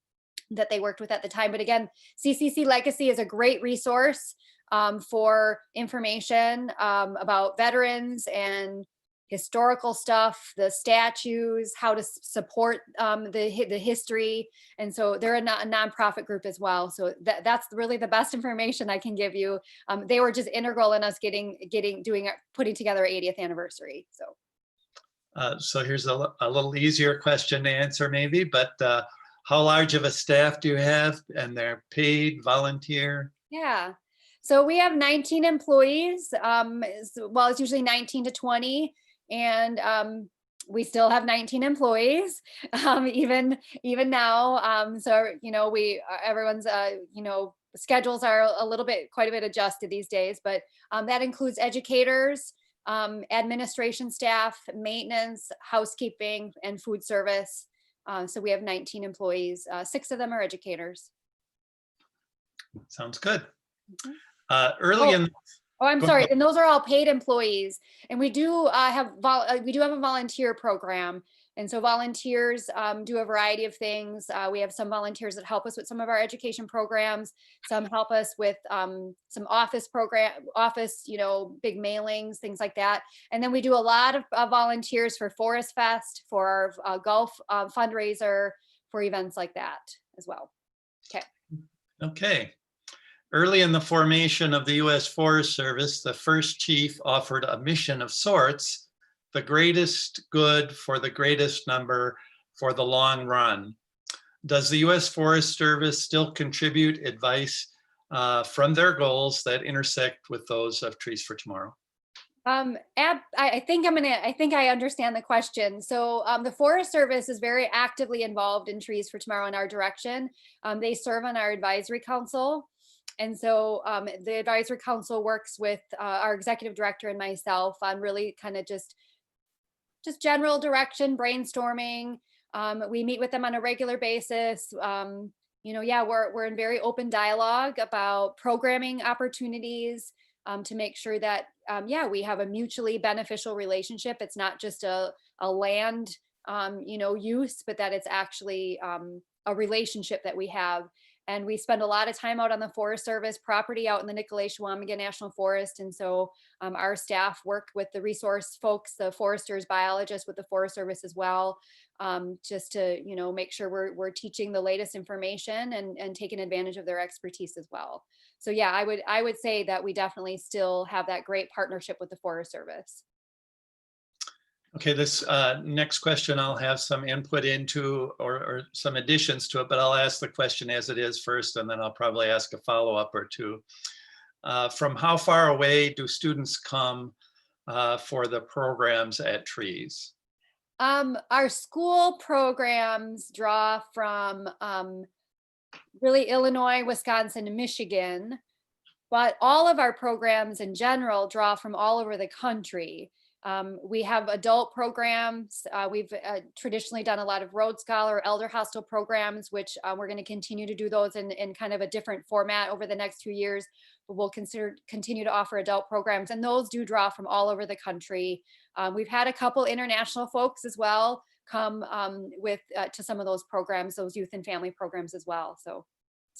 [SPEAKER 2] that they worked with at the time. But again, CCC Legacy is a great resource for information about veterans and historical stuff, the statues, how to support the history. And so they're a nonprofit group as well. So that's really the best information I can give you. They were just integral in us putting together our 80th anniversary.
[SPEAKER 3] So here's a little easier question to answer maybe, but how large of a staff do you have, and they're paid, volunteer?
[SPEAKER 2] Yeah. So we have 19 employees. Well, it's usually 19 to 20. And we still have 19 employees, even now. So, everyone's, schedules are quite a bit adjusted these days, but that includes educators, administration staff, maintenance, housekeeping, and food service. So we have 19 employees. 6 of them are educators.
[SPEAKER 3] Sounds good.
[SPEAKER 2] Mm-hmm. I'm sorry, and those are all paid employees. And we do have a volunteer program, and so volunteers do a variety of things. We have some volunteers that help us with some of our education programs. Some help us with some office, big mailings, things like that. And then we do a lot of volunteers for Forest Fest, for our golf fundraiser, for events like that as well.
[SPEAKER 3] Okay. Early in the formation of the U.S. Forest Service, the first chief offered a mission of sorts: the greatest good for the greatest number for the long run. Does the U.S. Forest Service still contribute advice from their goals that intersect with those of Trees for Tomorrow?
[SPEAKER 2] I think I understand the question. So the Forest Service is very actively involved in Trees for Tomorrow in our direction. They serve on our advisory council. And so the advisory council works with our executive director and myself on really kind of just general direction, brainstorming. We meet with them on a regular basis. We're in very open dialogue about programming opportunities to make sure that, we have a mutually beneficial relationship. It's not just a land, use, but that it's actually a relationship that we have. And we spend a lot of time out on the Forest Service property out in the Nicolet-Chequamegon National Forest. And so our staff work with the resource folks, the foresters, biologists with the Forest Service as well, just to, make sure we're teaching the latest information and taking advantage of their expertise as well. So yeah, I would say that we definitely still have that great partnership with the Forest Service.
[SPEAKER 3] Okay, this next question I'll have some input into or some additions to it, but I'll ask the question as it is first, and then I'll probably ask a follow-up or two. From how far away do students come for the programs at Trees?
[SPEAKER 2] Our school programs draw from really Illinois, Wisconsin, and Michigan, but all of our programs in general draw from all over the country. We have adult programs. We've traditionally done a lot of Road Scholar, Elder Hostel programs, which we're going to continue to do those in kind of a different format over the next 2 years. But we'll continue to offer adult programs, and those do draw from all over the country. We've had a couple international folks as well come to some of those programs, those youth and family programs as well. So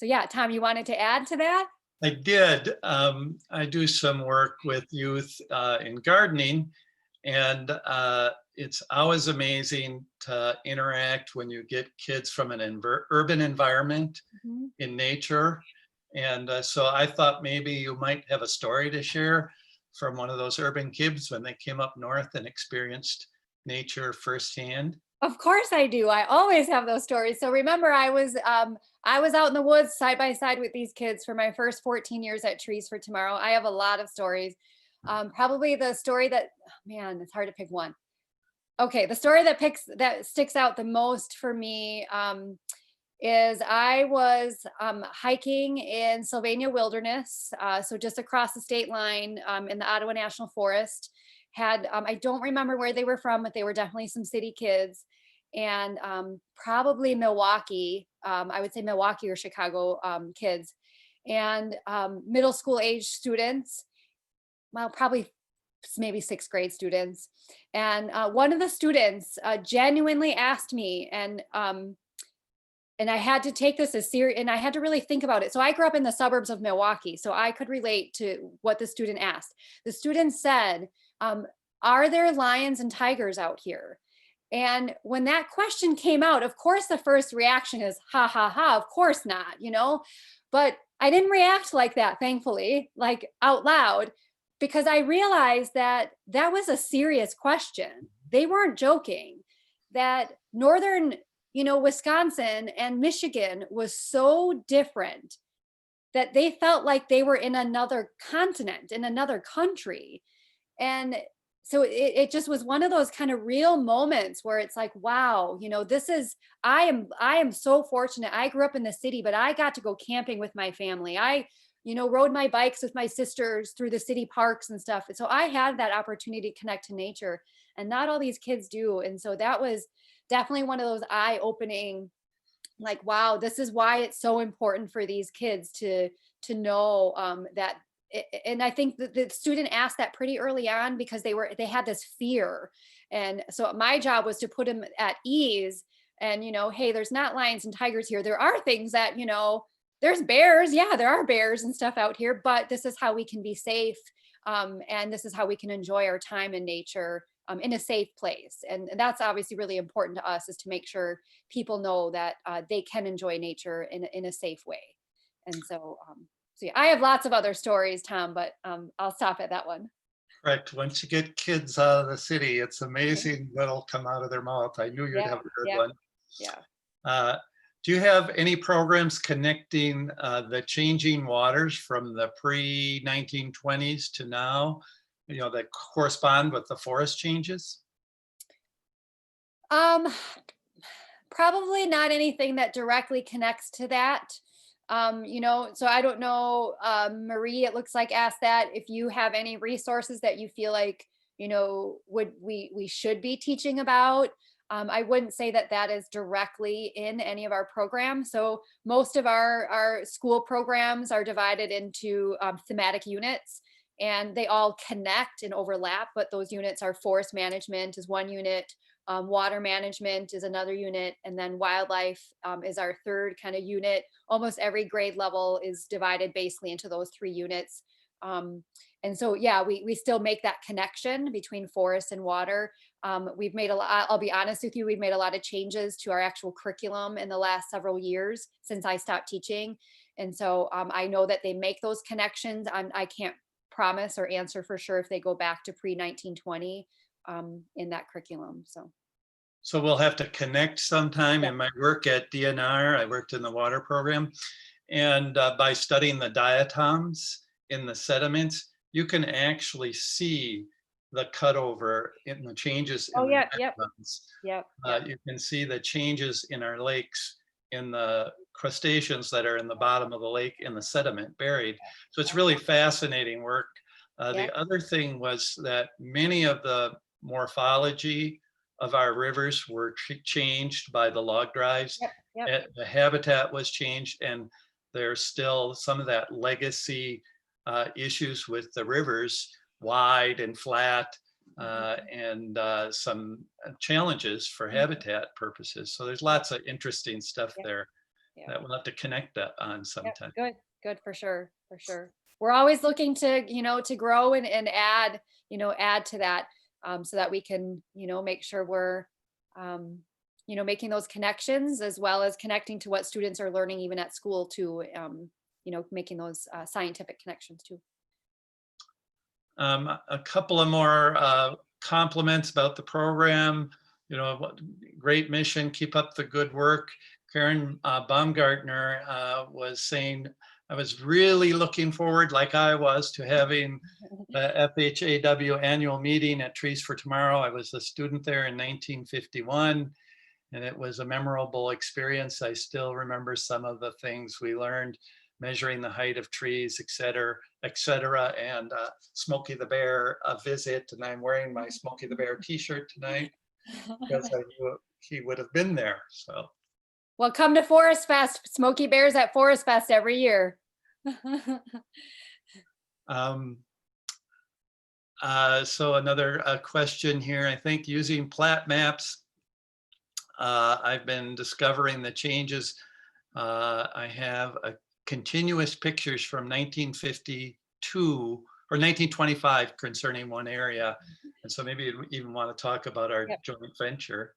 [SPEAKER 2] yeah, Tom, you wanted to add to that?
[SPEAKER 3] I did. I do some work with youth in gardening, and it's always amazing to interact when you get kids from an urban environment in nature. And so I thought maybe you might have a story to share from one of those urban kids when they came up north and experienced nature firsthand.
[SPEAKER 2] Of course I do. I always have those stories. So remember, I was out in the woods side by side with these kids for my first 14 years at Trees for Tomorrow. I have a lot of stories. Probably the story that, man, it's hard to pick one. Okay, the story that sticks out the most for me is I was hiking in Sylvania Wilderness, so just across the state line in the Ottawa National Forest. I don't remember where they were from, but they were definitely some city kids, and probably Milwaukee. I would say Milwaukee or Chicago kids, and middle school age students. Well, probably maybe 6th grade students. And one of the students genuinely asked me, and I had to take this as serious, and I had to really think about it. So I grew up in the suburbs of Milwaukee, so I could relate to what the student asked. The student said, are there lions and tigers out here? And when that question came out, of course, the first reaction is, ha, ha, ha, of course not, but I didn't react like that, thankfully, like out loud, because I realized that that was a serious question. They weren't joking, that northern, Wisconsin and Michigan was so different that they felt like they were in another continent, in another country. And so it just was one of those kind of real moments where it's like, wow, I am so fortunate. I grew up in the city, but I got to go camping with my family. I rode my bikes with my sisters through the city parks and stuff. So I had that opportunity to connect to nature, and not all these kids do. And so that was definitely one of those eye-opening, like, wow, this is why it's so important for these kids to know that. And I think that the student asked that pretty early on because they had this fear. And so my job was to put them at ease and, hey, there's not lions and tigers here. There are things that, there's bears. Yeah, there are bears and stuff out here, but this is how we can be safe. And this is how we can enjoy our time in nature in a safe place. And that's obviously really important to us, is to make sure people know that they can enjoy nature in a safe way. And so, yeah, I have lots of other stories, Tom, but I'll stop at that one.
[SPEAKER 3] Correct. Once you get kids out of the city, it's amazing what'll come out of their mouth. I knew you'd have a good one.
[SPEAKER 2] Yeah.
[SPEAKER 3] Do you have any programs connecting the changing waters from the pre-1920s to now, that correspond with the forest changes?
[SPEAKER 2] Probably not anything that directly connects to that. So I don't know, Marie, it looks like, asked that, if you have any resources that you feel like, we should be teaching about. I wouldn't say that is directly in any of our programs. So most of our school programs are divided into thematic units, and they all connect and overlap, but those units are forest management is one unit, water management is another unit, and then wildlife is our third kind of unit. Almost every grade level is divided basically into those 3 units. And so, yeah, we still make that connection between forest and water. We've made I'll be honest with you, we've made a lot of changes to our actual curriculum in the last several years since I stopped teaching. And so I know that they make those connections. I can't promise or answer for sure if they go back to pre-1920 in that curriculum.
[SPEAKER 3] So we'll have to connect sometime. In my work at DNR, I worked in the water program, and by studying the diatoms in the sediments, you can actually see the cutover in the changes in the diatoms. You can see the changes in our lakes, in the crustaceans that are in the bottom of the lake, in the sediment buried. So it's really fascinating work. The other thing was that many of the morphology of our rivers were changed by the log drives. The habitat was changed, and there's still some of that legacy issues with the rivers, wide and flat, and some challenges for habitat purposes. So there's lots of interesting stuff there that we'll have to connect that on sometime.
[SPEAKER 2] Good, for sure, for sure. We're always looking to, to grow and add, add to that, so that we can, make sure we're, making those connections, as well as connecting to what students are learning even at school too, making those scientific connections too.
[SPEAKER 3] A couple of more compliments about the program. Great mission, keep up the good work. Karen Baumgartner was saying, I was really looking forward, like I was, to having the FHAW annual meeting at Trees for Tomorrow. I was a student there in 1951, and it was a memorable experience. I still remember some of the things we learned, measuring the height of trees, et cetera, and Smokey the Bear visit. And I'm wearing my Smokey the Bear t-shirt tonight because I knew he would have been there. So.
[SPEAKER 2] Well, come to Forest Fest. Smokey Bear's at Forest Fest every year.
[SPEAKER 3] So another question here, I think, using plat maps, I've been discovering the changes. I have a continuous pictures from 1952 or 1925 concerning one area. And so maybe you even want to talk about our joint venture.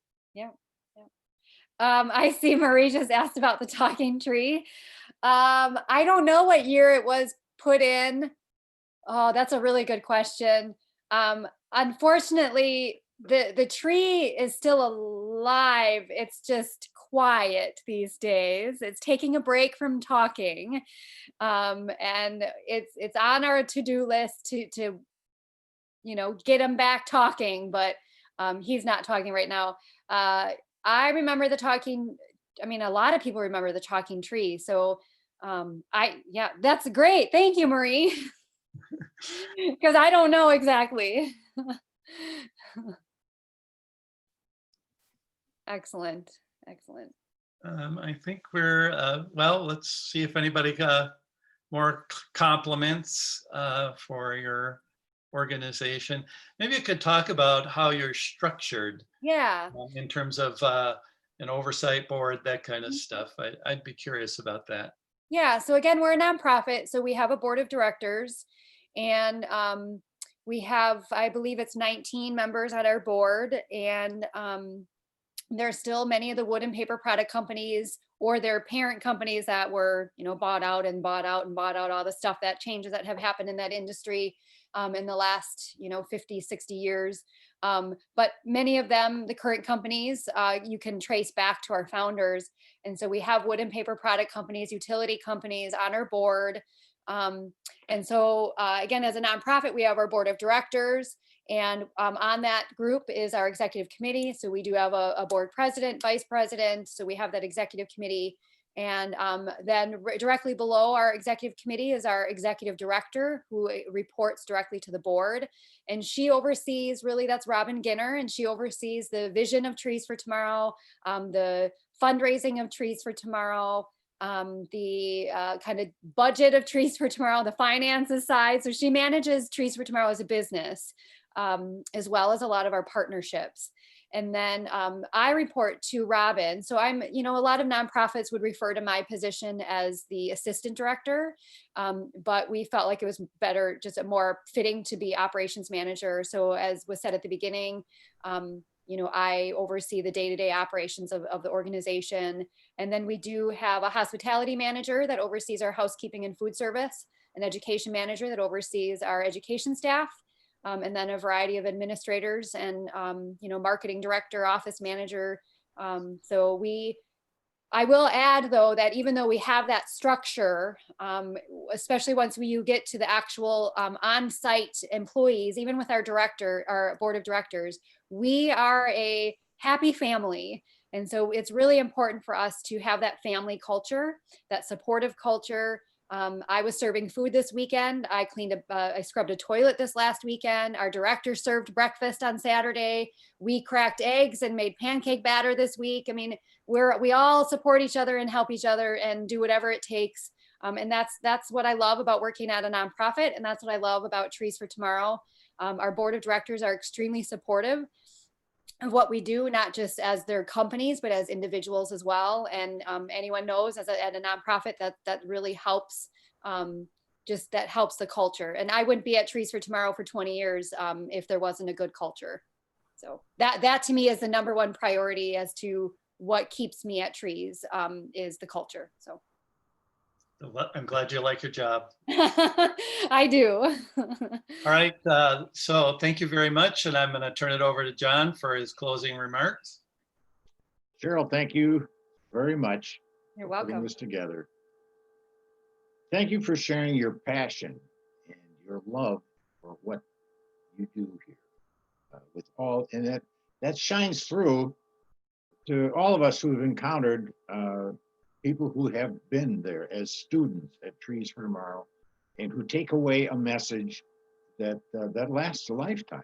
[SPEAKER 2] I see Marie just asked about the talking tree. I don't know what year it was put in. Oh, that's a really good question. Unfortunately, the tree is still alive. It's just quiet these days. It's taking a break from talking. And it's on our to-do list to get him back talking, but he's not talking right now. I remember the talking, a lot of people remember the talking tree. So that's great. Thank you, Marie. Because I don't know exactly. Excellent.
[SPEAKER 3] I think we're, well, let's see if anybody got more compliments for your organization. Maybe you could talk about how you're structured. In terms of an oversight board, that kind of stuff. I'd be curious about that.
[SPEAKER 2] So again, we're a nonprofit, so we have a board of directors, and we have, I believe it's 19 members on our board, and there's still many of the wood and paper product companies or their parent companies that were, bought out all the stuff, that changes that have happened in that industry in the last, 50, 60 years. But many of them, the current companies, you can trace back to our founders. And so we have wood and paper product companies, utility companies on our board. And so again, as a nonprofit, we have our board of directors, and on that group is our executive committee. So we do have a board president, vice president. So we have that executive committee. And then directly below our executive committee is our executive director, who reports directly to the board. And she oversees, really, that's Robin Ginner, and she oversees the vision of Trees for Tomorrow, the fundraising of Trees for Tomorrow, the kind of budget of Trees for Tomorrow, the finances side. So she manages Trees for Tomorrow as a business, as well as a lot of our partnerships. And then I report to Robin. So I'm, a lot of nonprofits would refer to my position as the assistant director, but we felt like it was better, just more fitting to be operations manager. So as was said at the beginning, I oversee the day-to-day operations of the organization. And then we do have a hospitality manager that oversees our housekeeping and food service, an education manager that oversees our education staff, and then a variety of administrators and, marketing director, office manager. I will add, though, that even though we have that structure, especially once you get to the actual on-site employees, even with our board of directors, we are a happy family. And so it's really important for us to have that family culture, that supportive culture, I was serving food this weekend. I I scrubbed a toilet this last weekend. Our director served breakfast on Saturday. We cracked eggs and made pancake batter this week. I mean, we all support each other and help each other and do whatever it takes. And that's what I love about working at a nonprofit. And that's what I love about Trees for Tomorrow. Our board of directors are extremely supportive of what we do, not just as their companies, but as individuals as well. And anyone knows at a nonprofit that really helps, that helps the culture. And I wouldn't be at Trees for Tomorrow for 20 years if there wasn't a good culture. So that to me is the number one priority as to what keeps me at Trees is the culture. So
[SPEAKER 3] I'm glad you like your job.
[SPEAKER 2] I do.
[SPEAKER 3] All right, so thank you very much. And I'm going to turn it over to John for his closing remarks.
[SPEAKER 1] Cheryl, thank you very much.
[SPEAKER 2] You're
[SPEAKER 1] for putting
[SPEAKER 2] welcome.
[SPEAKER 1] this together. Thank you for sharing your passion and your love for what you do here. With all, and that shines through to all of us who've encountered people who have been there as students at Trees for Tomorrow and who take away a message that lasts a lifetime.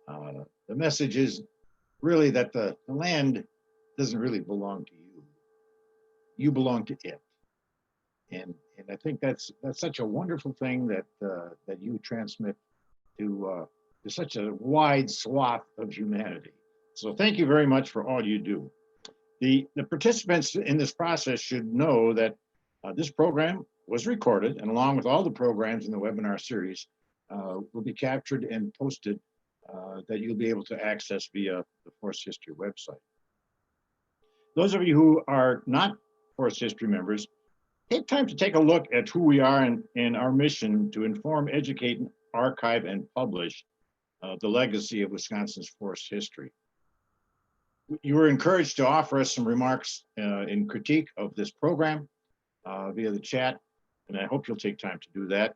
[SPEAKER 1] The message is really that the land doesn't really belong to you. You belong to it. And I think that's such a wonderful thing that you transmit to such a wide swath of humanity. So thank you very much for all you do. The participants in this process should know that this program was recorded, and along with all the programs in the webinar series, will be captured and posted that you'll be able to access via the Forest History website. Those of you who are not Forest History members, take time to take a look at who we are and our mission to inform, educate, archive, and publish the legacy of Wisconsin's forest history. You were encouraged to offer us some remarks in critique of this program via the chat, and I hope you'll take time to do that.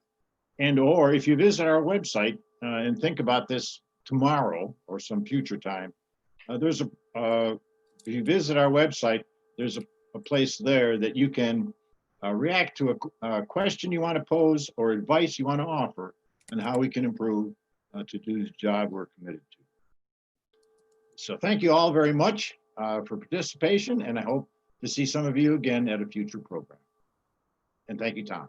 [SPEAKER 1] And or if you visit our website and think about this tomorrow or some future time, if you visit our website, there's a place there that you can react to a question you want to pose or advice you want to offer on how we can improve to do the job we're committed to. So thank you all very much for participation, and I hope to see some of you again at a future program. And thank you, Tom.